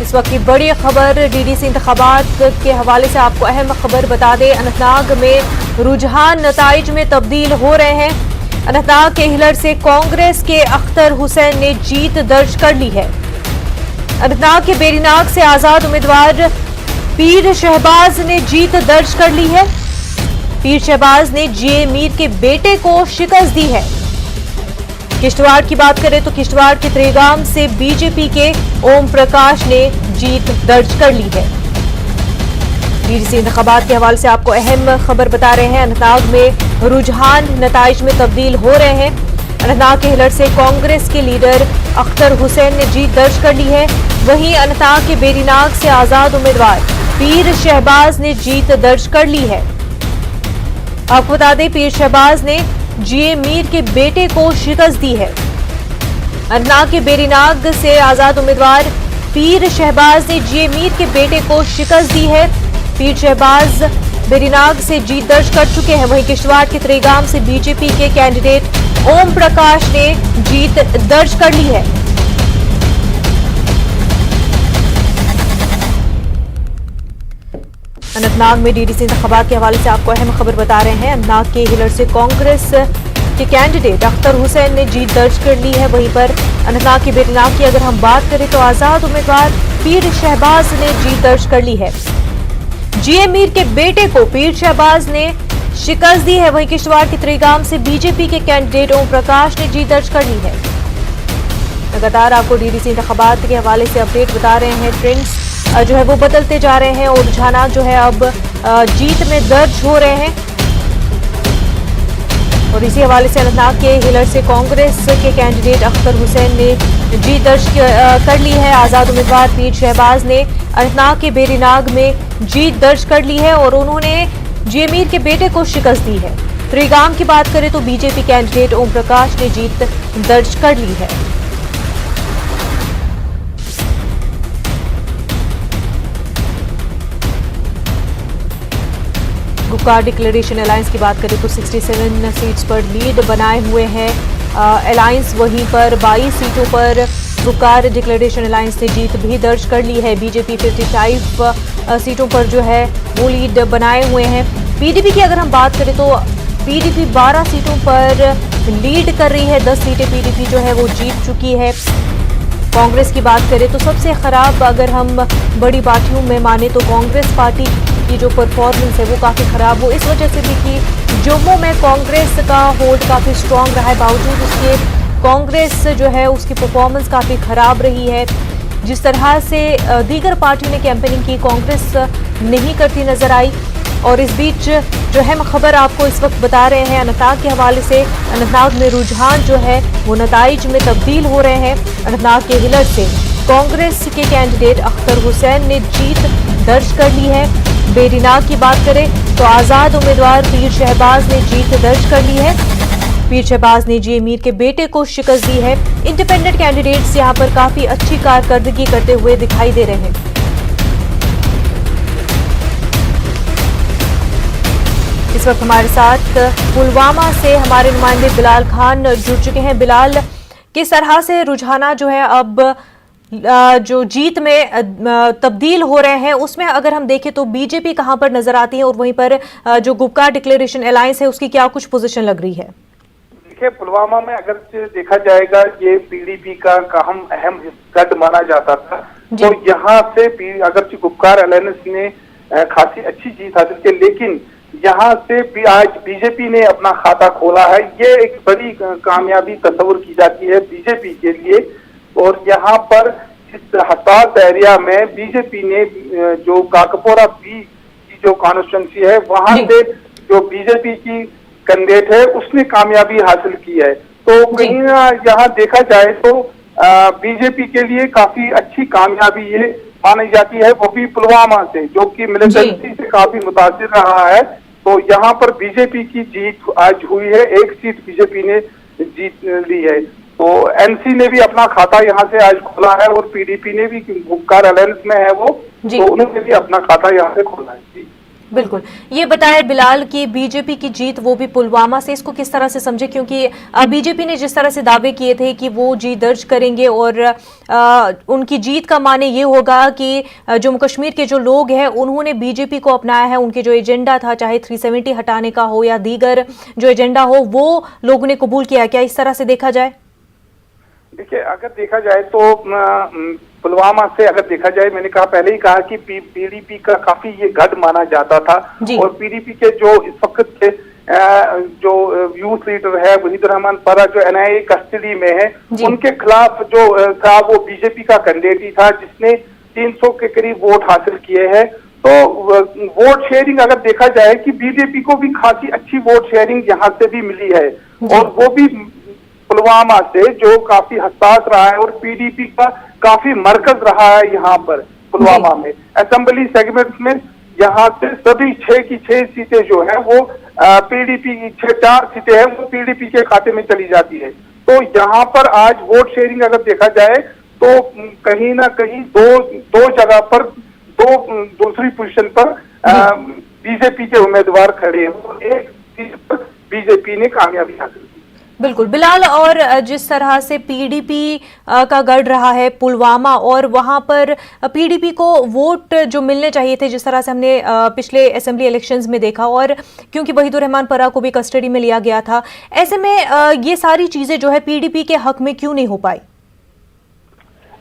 इस वक्त की बड़ी खबर डीडीसी इंतखाबात के हवाले से आपको अहम खबर बता दें। अनंतनाग में रुझान नताइज में तब्दील हो रहे हैं। अनंतनाग के हिलर से कांग्रेस के अख्तर हुसैन ने जीत दर्ज कर ली है। अनंतनाग के बेरीनाग से आजाद उम्मीदवार पीर शहबाज ने जीत दर्ज कर ली है। पीर शहबाज ने जीए मीर के बेटे को शिकस्त दी है। किश्तवाड़ की बात करें तो किश्तवाड़ के त्रेगाम से बीजेपी के ओम प्रकाश ने जीत दर्ज कर ली है। डीडीसी इंतखाबात के हवाले से आपको अहम खबर बता रहे हैं। अनंतनाग में रुझान नताइज में तब्दील हो रहे हैं। अनंतनाग के हिलर से कांग्रेस के लीडर अख्तर हुसैन ने जीत दर्ज कर ली है। वहीं अनंतनाग के बेरीनाग से आजाद उम्मीदवार पीर शहबाज ने जीत दर्ज कर ली है। आपको बता दें, पीर शहबाज ने जीए मीर के बेटे को शिकस्त दी है। अनंतनाग के बेरीनाग से आजाद उम्मीदवार पीर शहबाज ने जीए मीर के बेटे को शिकस्त दी है। पीर शहबाज बेरीनाग से जीत दर्ज कर चुके हैं। वहीं किश्तवाड़ के त्रेगाम से बीजेपी के कैंडिडेट ओम प्रकाश ने जीत दर्ज कर ली है। अनंतनाग में डीडीसी इंतखाबात के हवाले से आपको अहम खबर बता रहे हैं। अनंतनाग के हिलर से कांग्रेस के कैंडिडेट अख्तर हुसैन ने जीत दर्ज कर ली है। वहीं पर अनंतनाग के बेरीनाग की अगर हम बात करें तो आजाद उम्मीदवार पीर शहबाज ने जीत दर्ज कर ली है। जीए मीर के बेटे को पीर शहबाज ने शिकस्त दी है। वहीं किश्तवाड़ के त्रेगाम से बीजेपी के कैंडिडेट ओम प्रकाश ने जीत दर्ज कर ली है। लगातार आपको डीडीसी इंतखाबात के हवाले से अपडेट बता रहे हैं। ट्रेंड्स जो है वो बदलते जा रहे हैं और रुझानात जो है अब जीत में दर्ज हो रहे हैं। और इसी हवाले से अनंतनाग के हिलर से कांग्रेस के कैंडिडेट अख्तर हुसैन ने जीत दर्ज कर ली है। आजाद उम्मीदवार पीर शहबाज ने अनंतनाग के बेरीनाग में जीत दर्ज कर ली है और उन्होंने जीए मीर के बेटे को शिकस्त दी है। त्रिगाम की बात करें तो बीजेपी कैंडिडेट ओम प्रकाश ने जीत दर्ज कर ली है। गुपकार डिक्लेरेशन अलायंस की बात करें तो 67 सीट्स पर लीड बनाए हुए हैं अलायंस। वहीं पर 22 सीटों पर गुपकार डिक्लेरेशन अलायंस ने जीत भी दर्ज कर ली है। बीजेपी 55 सीटों पर जो है वो लीड बनाए हुए हैं। पीडीपी की अगर हम बात करें तो पीडीपी 12 सीटों पर लीड कर रही है। 10 सीटें पीडीपी जो है वो जीत चुकी है। कांग्रेस की बात करें तो सबसे खराब अगर हम बड़ी पार्टियों में माने तो कांग्रेस पार्टी की जो परफॉर्मेंस है वो काफ़ी ख़राब हो इस वजह से भी कि जम्मू में कांग्रेस का होल्ड काफ़ी स्ट्रांग रहा है। बावजूद उसके कांग्रेस जो है उसकी परफॉर्मेंस काफ़ी ख़राब रही है। जिस तरह से दीगर पार्टियों ने कैंपेनिंग की कांग्रेस नहीं करती नज़र आई। और इस बीच जो है खबर आपको इस वक्त बता रहे हैं अनंतनाग के हवाले से। अनंतनाग में रुझान जो है वो नताइज में तब्दील हो रहे हैं। अनंतनाग के हिलर से कांग्रेस के कैंडिडेट अख्तर हुसैन ने जीत दर्ज कर ली है। बेरीनाग की बात करें तो आजाद उम्मीदवार पीर शहबाज ने जीत दर्ज कर ली है। पीर शहबाज ने जीए मीर के बेटे को शिकस्त दी है। इंडिपेंडेंट कैंडिडेट्स यहां पर काफी अच्छी कारकर्दगी करते हुए दिखाई दे रहे हैं। इस वक्त हमारे साथ पुलवामा से हमारे नुमाइंदे बिलाल खान जुड़ चुके हैं। बिलाल, किस तरह से रुझाना जो है अब जो जीत में तब्दील हो रहे हैं उसमें अगर हम देखें तो बीजेपी कहां पर नजर आती है और वहीं पर जो गुपकार डिक्लेरेशन अलायंस है उसकी क्या कुछ पोजीशन लग रही है? देखिए, पुलवामा में अगर देखा जाएगा ये पीडीपी का अहम गढ़ माना जाता था। तो यहाँ से अगर गुपकार अलायंस ने खासी अच्छी जीत हासिल की, लेकिन यहाँ से भी आज बीजेपी ने अपना खाता खोला है। ये एक बड़ी कामयाबी तस्वुर की जाती है बीजेपी के लिए। और यहाँ पर इस हसास एरिया में बीजेपी ने जो काकपोरा बी की जो कॉन्स्टिट्यूंसी है वहां से जो बीजेपी की कैंडिडेट है उसने कामयाबी हासिल की है। तो कहीं ना यहाँ देखा जाए तो बीजेपी के लिए काफी अच्छी कामयाबी ये मानी जाती है, वो भी पुलवामा से जो कि मिलिटेंसी से काफी मुतासिर रहा है। तो यहाँ पर बीजेपी की जीत आज हुई है। एक सीट बीजेपी ने जीत ली है। तो एनसी ने भी अपना खाता यहाँ से आज खोला है और पीडीपी ने भी गुपकार अलायंस में है वो, तो उन्होंने भी अपना खाता यहाँ से खोला है। जी बिल्कुल। ये बताया बिलाल कि बीजेपी की जीत वो भी पुलवामा से, इसको किस तरह से समझे, क्योंकि बीजेपी ने जिस तरह से दावे किए थे कि वो जीत दर्ज करेंगे और उनकी जीत का माने ये होगा कि जम्मू कश्मीर के जो लोग हैं उन्होंने बीजेपी को अपनाया है, उनके जो एजेंडा था चाहे 370 हटाने का हो या दीगर जो एजेंडा हो वो लोगों ने कबूल किया। क्या इस तरह से देखा जाए? देखिए, अगर देखा जाए तो पुलवामा से अगर देखा जाए, मैंने कहा पहले ही कहा कि पीडीपी का काफी ये गढ़ माना जाता था और पीडीपी के जो इस वक्त के जो यूथ लीडर है वहीदुर रहमान परा जो एनआईए कस्टडी में है, उनके खिलाफ जो था वो बीजेपी का कैंडिडेट ही था जिसने 300 के करीब वोट हासिल किए हैं। तो वोट शेयरिंग अगर देखा जाए कि बीजेपी को भी खासी अच्छी वोट शेयरिंग यहाँ से भी मिली है और वो भी पुलवामा से जो काफी हसास रहा है और पीडीपी का काफी मरकज रहा है यहाँ पर पुलवामा में। असेंबली सेगमेंट्स में यहाँ से सभी 6 की 6 सीटें जो है वो पीडीपी की 4 सीटें हैं वो पीडीपी के खाते में चली जाती है। तो यहाँ पर आज वोट शेयरिंग अगर देखा जाए तो कहीं ना कहीं दो जगह पर दूसरी पोजीशन पर बीजेपी के उम्मीदवार खड़े हैं और एक सीट पर बीजेपी ने कामयाबी हासिल की। बिल्कुल बिलाल, और जिस तरह से पीडीपी का गढ़ रहा है पुलवामा और वहां पर पीडीपी को वोट जो मिलने चाहिए थे जिस तरह से हमने पिछले असेंबली इलेक्शंस में देखा, और क्योंकि वहीदुर रहमान परा को भी कस्टडी में लिया गया था, ऐसे में ये सारी चीजें जो है पीडीपी के हक में क्यों नहीं हो पाई?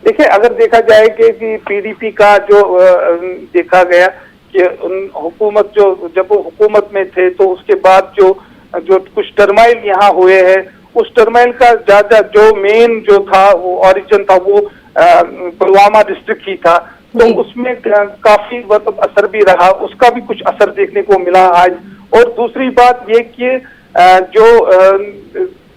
देखिए, अगर देखा जाए कि पीडीपी का जो देखा गया कि हुकूमत जब वो हुकूमत में थे तो उसके बाद जो कुछ टर्माइल यहाँ हुए हैं, उस टर्माइल का ज्यादा जो मेन जो था वो ओरिजिन था वो पुलवामा डिस्ट्रिक्ट ही था। तो उसमें काफी मतलब असर भी रहा, उसका भी कुछ असर देखने को मिला आज। और दूसरी बात ये कि जो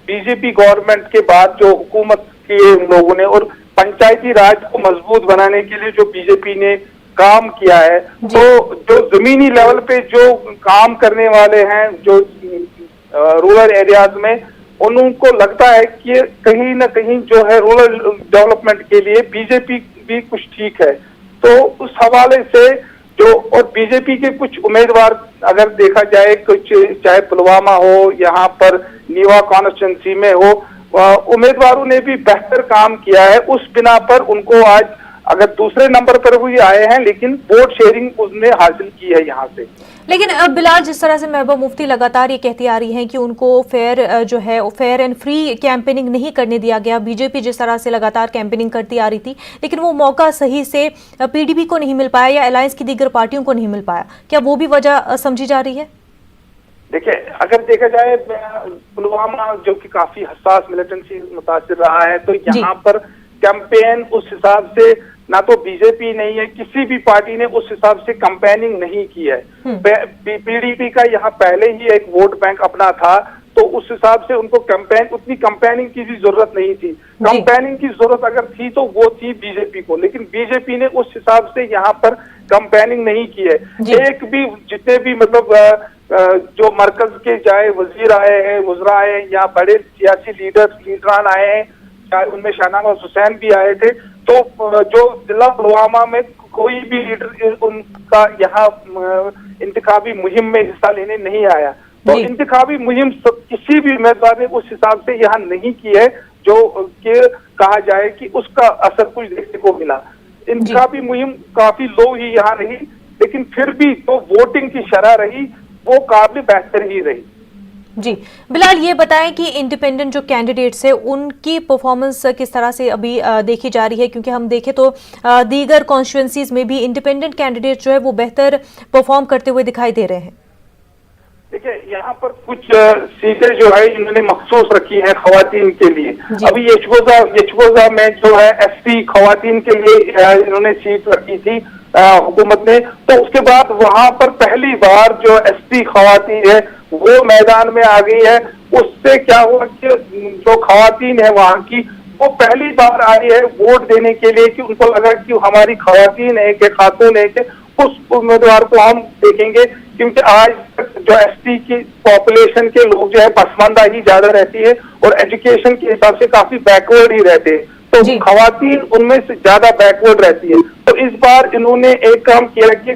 बीजेपी गवर्नमेंट के बाद जो हुकूमत किए उन लोगों ने और पंचायती राज को मजबूत बनाने के लिए जो बीजेपी ने काम किया है, तो जो जमीनी लेवल पे जो काम करने वाले हैं जो रूरल एरियाज में, उनको लगता है कि कहीं ना कहीं जो है रूरल डेवलपमेंट के लिए बीजेपी भी कुछ ठीक है। तो उस हवाले से जो और बीजेपी के कुछ उम्मीदवार अगर देखा जाए कुछ चाहे पुलवामा हो यहाँ पर नीवा कॉन्स्टिट्यूंसी में हो, उम्मीदवारों ने भी बेहतर काम किया है। उस बिना पर उनको आज अगर दूसरे नंबर पर भी आए हैं लेकिन वोट शेयरिंग उसने हासिल की है यहाँ से। लेकिन बिलाल, जिस तरह से महबूबा मुफ्ती लगातार ये कहती आ रही हैं कि उनको फेयर एंड फ्री कैंपेनिंग नहीं करने दिया गया, बीजेपी जिस तरह से लगातार कैंपेनिंग करती आ रही थी लेकिन वो मौका सही से पीडीपी को नहीं मिल पाया या अलायंस की दीगर पार्टियों को नहीं मिल पाया, क्या वो भी वजह समझी जा रही है? देखिए, अगर देखा जाए पुलवामा जो कि काफी हसास मिलिटेंसी मुतासिर रहा है, तो यहाँ पर कैंपेन उस हिसाब से ना तो बीजेपी नहीं है, किसी भी पार्टी ने उस हिसाब से कैंपेनिंग नहीं की है। पीडीपी का यहाँ पहले ही एक वोट बैंक अपना था, तो उस हिसाब से उनको उतनी कैंपेनिंग की भी जरूरत नहीं थी। कैंपेनिंग की जरूरत अगर थी तो वो थी बीजेपी को, लेकिन बीजेपी ने उस हिसाब से यहाँ पर कैंपेनिंग नहीं की है। एक भी जितने भी मतलब जो मरकज के चाहे वजीर आए हैं, वज़रा आए हैं या बड़े सियासी लीडरान आए हैं, चाहे उनमें शाहनवाज हुसैन भी आए थे, तो जो जिला पुलवामा में कोई भी लीडर उनका यहाँ इंतखाबी मुहिम में हिस्सा लेने नहीं आया। तो इंतखाबी मुहिम किसी भी उम्मीदवार ने उस हिसाब से यहाँ नहीं की है जो कि कहा जाए कि उसका असर कुछ देखने को मिला। इंतखाबी मुहिम काफी लो ही यहाँ रही, लेकिन फिर भी तो वोटिंग की शरह रही वो काफी बेहतर ही रही। जी बिलाल, ये बताएं कि इंडिपेंडेंट जो कैंडिडेट्स है उनकी परफॉर्मेंस किस तरह से अभी देखी जा रही है, क्योंकि हम देखें तो दीगर कॉन्स्टिट्यूंसीज में भी इंडिपेंडेंट कैंडिडेट जो है वो बेहतर परफॉर्म करते हुए दिखाई दे रहे हैं। देखिए, यहाँ पर कुछ सीटें जो है इन्होंने मखसूस रखी है खवातीन के लिए। अभी यशगोजा में जो है एसटी खवातीन के लिए इन्होंने सीट रखी थी हुकूमत ने, तो उसके बाद वहां पर पहली बार जो एसटी खवातीन है वो मैदान में आ गई है। उससे क्या हुआ कि जो खवातीन है वहां की वो पहली बार आई है वोट देने के लिए, कि उनको लगा कि हमारी खवातीन है कि खातून है कि उस उम्मीदवार को हम देखेंगे, क्योंकि आज तक जो एसटी की पॉपुलेशन के लोग जो है पसमानदा ही ज्यादा रहती है और एजुकेशन के हिसाब से काफी बैकवर्ड ही रहते हैं, तो खवातीन उनमें से ज्यादा बैकवर्ड रहती है। तो इस बार इन्होंने एक काम किया कि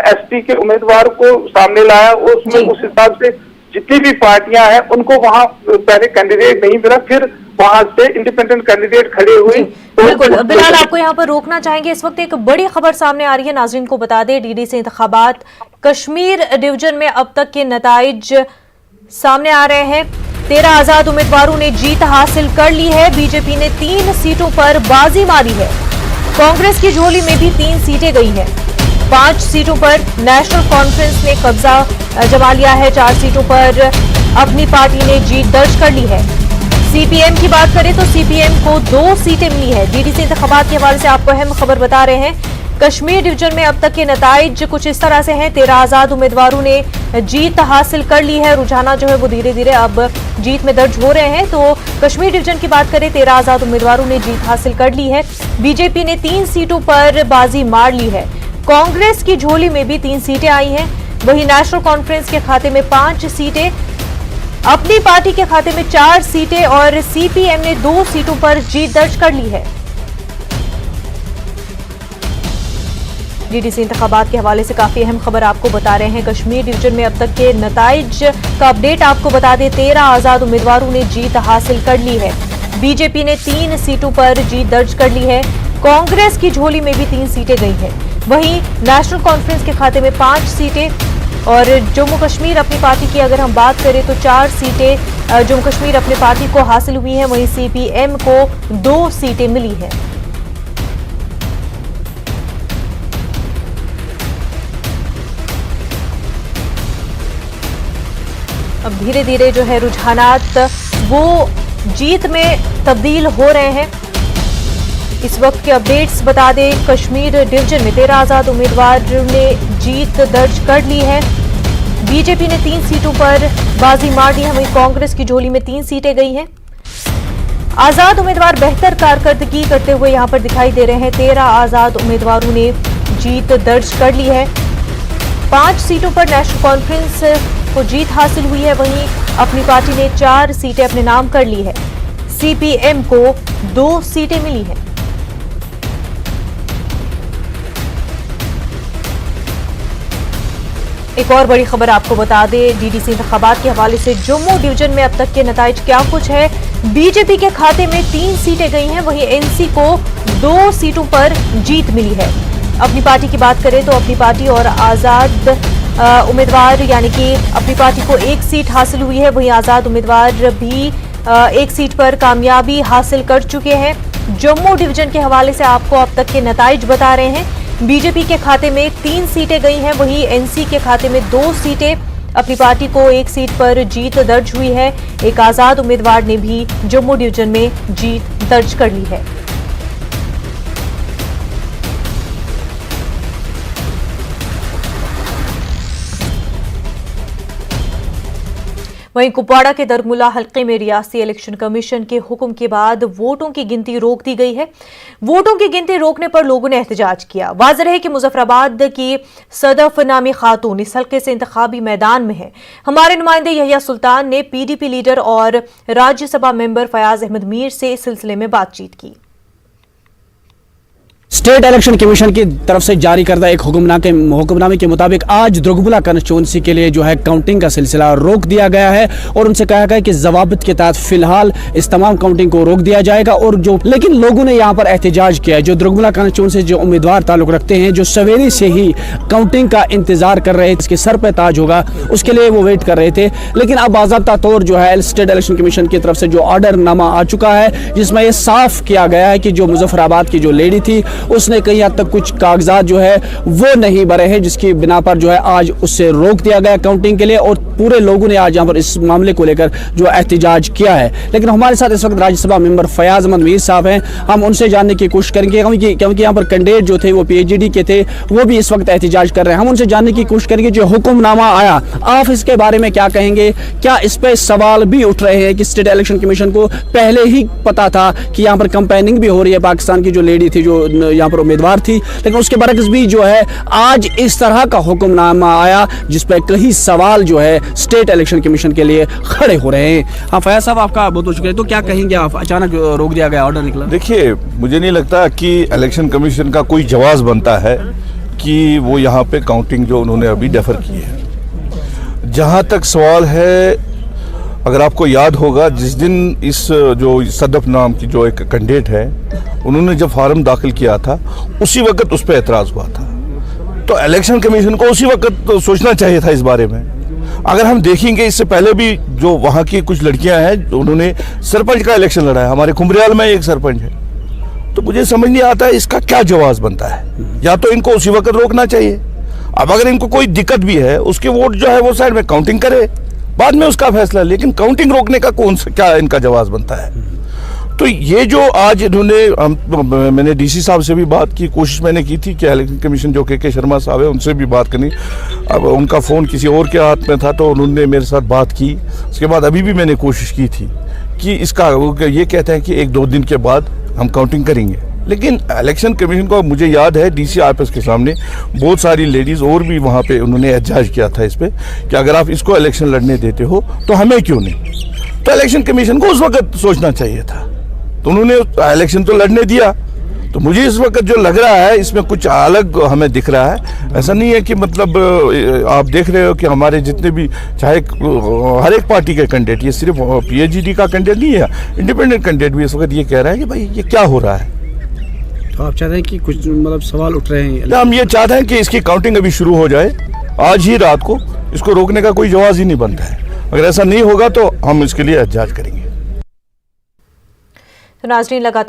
एसपी के उम्मीदवार को सामने लाया, उसमें उस हिसाब से जितनी भी पार्टियां हैं उनको वहां पहले कैंडिडेट नहीं मिला, फिर वहां से इंडिपेंडेंट कैंडिडेट खड़े हुए। बिल्कुल बिलाल, आपको यहाँ पर रोकना चाहेंगे। इस वक्त एक बड़ी खबर सामने आ रही है, नाजरीन को बता दें, डीडीसी इंतखाबात कश्मीर डिवीजन में अब तक के नताइज सामने आ रहे हैं। 13 आजाद उम्मीदवारों ने जीत हासिल कर ली है। बीजेपी ने 3 सीटों पर बाजी मारी है। कांग्रेस की झोली में भी 3 सीटें गई हैं। 5 सीटों पर नेशनल कॉन्फ्रेंस ने कब्जा जमा लिया है। 4 सीटों पर अपनी पार्टी ने जीत दर्ज कर ली है। सीपीएम की बात करें तो सीपीएम को 2 सीटें मिली है। डीडीसी इंतखाबात के हवाले से आपको अहम खबर बता रहे हैं। कश्मीर डिवीजन में अब तक के नताइज कुछ इस तरह से हैं। 13 आजाद उम्मीदवारों ने जीत हासिल कर ली है। रुझाना जो है वो धीरे धीरे अब जीत में दर्ज हो रहे हैं। तो कश्मीर डिवीजन की बात करें, 13 आजाद उम्मीदवारों ने जीत हासिल कर ली है। बीजेपी ने 3 सीटों पर बाजी मार ली है। कांग्रेस की झोली में भी 3 सीटें आई हैं। वहीं नेशनल कॉन्फ्रेंस के खाते में 5 सीटें, अपनी पार्टी के खाते में 4 सीटें और सीपीएम ने 2 सीटों पर जीत दर्ज कर ली है। डीडीसी इंतखाबात के हवाले से काफी अहम खबर आपको बता रहे हैं। कश्मीर डिवीजन में अब तक के नताइज का अपडेट आपको बता दें। 13 आजाद उम्मीदवारों ने जीत हासिल कर ली है। बीजेपी ने 3 सीटों पर जीत दर्ज कर ली है। कांग्रेस की झोली में भी 3 सीटें गई हैं। वहीं नेशनल कॉन्फ्रेंस के खाते में 5 सीटें और जम्मू कश्मीर अपनी पार्टी की अगर हम बात करें तो 4 सीटें जम्मू कश्मीर अपनी पार्टी को हासिल हुई हैं। वहीं सीपीएम को 2 सीटें मिली हैं। अब धीरे धीरे जो है रुझानात वो जीत में तब्दील हो रहे हैं। इस वक्त के अपडेट्स बता दें, कश्मीर डिवीजन में 13 आजाद उम्मीदवारों ने जीत दर्ज कर ली है। बीजेपी ने 3 सीटों पर बाजी मार ली है। वहीं कांग्रेस की झोली में 3 सीटें गई हैं। आजाद उम्मीदवार बेहतर कारकर्दगी करते हुए यहां पर दिखाई दे रहे हैं। 13 आजाद उम्मीदवारों ने जीत दर्ज कर ली है। 5 सीटों पर नेशनल कॉन्फ्रेंस को जीत हासिल हुई है। वहीं अपनी पार्टी ने 4 सीटें अपने नाम कर ली है। सीपीएम को 2 सीटें मिली हैं। एक और बड़ी खबर आपको बता दें, डीडीसी इंतखाबात के हवाले से जम्मू डिवीजन में अब तक के नताइज क्या कुछ है। बीजेपी के खाते में 3 सीटें गई हैं। वहीं एनसी को 2 सीटों पर जीत मिली है। अपनी पार्टी की बात करें तो अपनी पार्टी और आजाद उम्मीदवार यानी कि अपनी पार्टी को 1 सीट हासिल हुई है। वहीं आजाद उम्मीदवार भी 1 सीट पर कामयाबी हासिल कर चुके हैं। जम्मू डिवीजन के हवाले से आपको अब तक के नताइज बता रहे हैं। बीजेपी के खाते में 3 सीटें गई हैं। वहीं एनसी के खाते में 2 सीटें, अपनी पार्टी को 1 सीट पर जीत दर्ज हुई है। एक आजाद उम्मीदवार ने भी जम्मू डिवीजन में जीत दर्ज कर ली है। वहीं कुपवाड़ा के दरमुला हल्के में रियासती इलेक्शन कमीशन के हुक्म के बाद वोटों की गिनती रोक दी गई है। वोटों की गिनती रोकने पर लोगों ने एहतजाज किया। वाज़ेह है कि मुजफ्फराबाद की सदफ नामी खातून इस हल्के से इंतखाबी मैदान में है। हमारे नुमाइंदे यहिया सुल्तान ने पीडीपी लीडर और राज्यसभा मेंबर फयाज अहमद मीर से इस सिलसिले में बातचीत की। स्टेट इलेक्शन कमीशन की तरफ से जारी करदा एक हुक्मनामे के मुताबिक आज द्रुगबुला कंस्टिट्यूंसी के लिए जो है काउंटिंग का सिलसिला रोक दिया गया है और उनसे कहा गया कि जवाबित के तहत फिलहाल इस तमाम काउंटिंग को रोक दिया जाएगा। और जो लेकिन लोगों ने यहाँ पर एहतजाज किया है। जो द्रुगबुला कंस्टिट्यूंसी जो उम्मीदवार ताल्लुक रखते हैं, जो सवेरे से ही काउंटिंग का इंतजार कर रहे थे, इसके सर पे ताज होगा उसके लिए वो वेट कर रहे थे। लेकिन अब बाज़ाब्ता तौर जो है स्टेट इलेक्शन कमीशन की तरफ से जो ऑर्डर नामा आ चुका है, जिसमें यह साफ किया गया है कि जो मुजफ्फराबाद की जो लेडी थी उसने कहीं हद तक कुछ कागजात जो है वो नहीं भरे हैं, जिसकी बिना पर जो है आज उससे रोक दिया गया काउंटिंग के लिए। और पूरे लोगों ने आज यहाँ पर इस मामले को लेकर जो एहतजाज किया है। लेकिन हमारे साथ इस वक्त राज्यसभा मेंबर फयाज अहमद मीर साहब हैं। हम उनसे जानने की कोशिश करेंगे क्योंकि यहाँ पर कैंडिडेट जो थे वो पीएचडी के थे, वो भी इस वक्त एहतजाज कर रहे हैं। हम उनसे जानने की कोशिश करेंगे जो हुक्मनामा आया, आप इसके बारे में क्या कहेंगे? क्या इस पर सवाल भी उठ रहे हैं कि स्टेट इलेक्शन कमीशन को पहले ही पता था कि यहाँ पर कंपेनिंग भी हो रही है पाकिस्तान की जो लेडी थी जो यहाँ पर उम्मीदवार थी, लेकिन उसके बरक्स भी जो है आज इस तरह का हुक्मनामा आया जिस पर कई सवाल जो है स्टेट इलेक्शन कमीशन के लिए खड़े हो रहे हैं। हाँ फयाज साहब, आपका बहुत बहुत शुक्रिया। तो क्या कहेंगे आप, अचानक रोक दिया गया, ऑर्डर निकला? देखिए, मुझे नहीं लगता कि इलेक्शन कमीशन का कोई जवाब बनता है कि वो यहाँ पे काउंटिंग जो उन्होंने अभी डेफर की है। जहाँ तक सवाल है, अगर आपको याद होगा जिस दिन इस जो सदफ नाम की जो एक कैंडिडेट है उन्होंने जब फार्म दाखिल किया था उसी वक्त उस पर एतराज़ हुआ था, तो इलेक्शन कमीशन को उसी वक्त तो सोचना चाहिए था इस बारे में। अगर हम देखेंगे इससे पहले भी जो वहाँ की कुछ लड़कियां हैं उन्होंने सरपंच का इलेक्शन लड़ा है, हमारे कुमरियाल में एक सरपंच है, तो मुझे समझ नहीं आता है इसका क्या जवाब बनता है। या तो इनको उसी वक्त रोकना चाहिए, अब अगर इनको कोई दिक्कत भी है उसके वोट जो है वो साइड में काउंटिंग करे, बाद में उसका फैसला, लेकिन काउंटिंग रोकने का कौन सा क्या इनका जवाब बनता है। तो ये जो आज इन्होंने, मैंने डीसी साहब से भी बात की, कोशिश मैंने की थी कि इलेक्शन कमीशन जो के शर्मा साहब है उनसे भी बात करनी, अब उनका फ़ोन किसी और के हाथ में था तो उन्होंने मेरे साथ बात की। उसके बाद अभी भी मैंने कोशिश की थी कि इसका, ये कहते हैं कि 1-2 दिन के बाद हम काउंटिंग करेंगे, लेकिन इलेक्शन कमीशन को मुझे याद है डीसी ऑफिस के सामने बहुत सारी लेडीज़ और भी वहाँ पे उन्होंने एहतजाज किया था इस पर कि अगर आप इसको इलेक्शन लड़ने देते हो तो हमें क्यों नहीं। तो इलेक्शन कमीशन को उस वक्त सोचना चाहिए था, तो उन्होंने इलेक्शन तो लड़ने दिया। तो मुझे इस वक्त जो लग रहा है इसमें कुछ अलग हमें दिख रहा है। ऐसा नहीं है कि मतलब आप देख रहे हो कि हमारे जितने भी, चाहे हर एक पार्टी के कैंडिडेट, ये सिर्फ पीएचडी का कैंडिडेट नहीं है, इंडिपेंडेंट कैंडिडेट भी इस वक्त ये कह रहा है कि भाई ये क्या हो रहा है। तो आप चाहते हैं कि कुछ मतलब सवाल उठ रहे हैं? हम ये चाहते हैं कि इसकी काउंटिंग अभी शुरू हो जाए आज ही रात को, इसको रोकने का कोई जवाब ही नहीं बनता है। अगर ऐसा नहीं होगा तो हम इसके लिए एहतजाज करेंगे। तो नाज़रीन, लगातार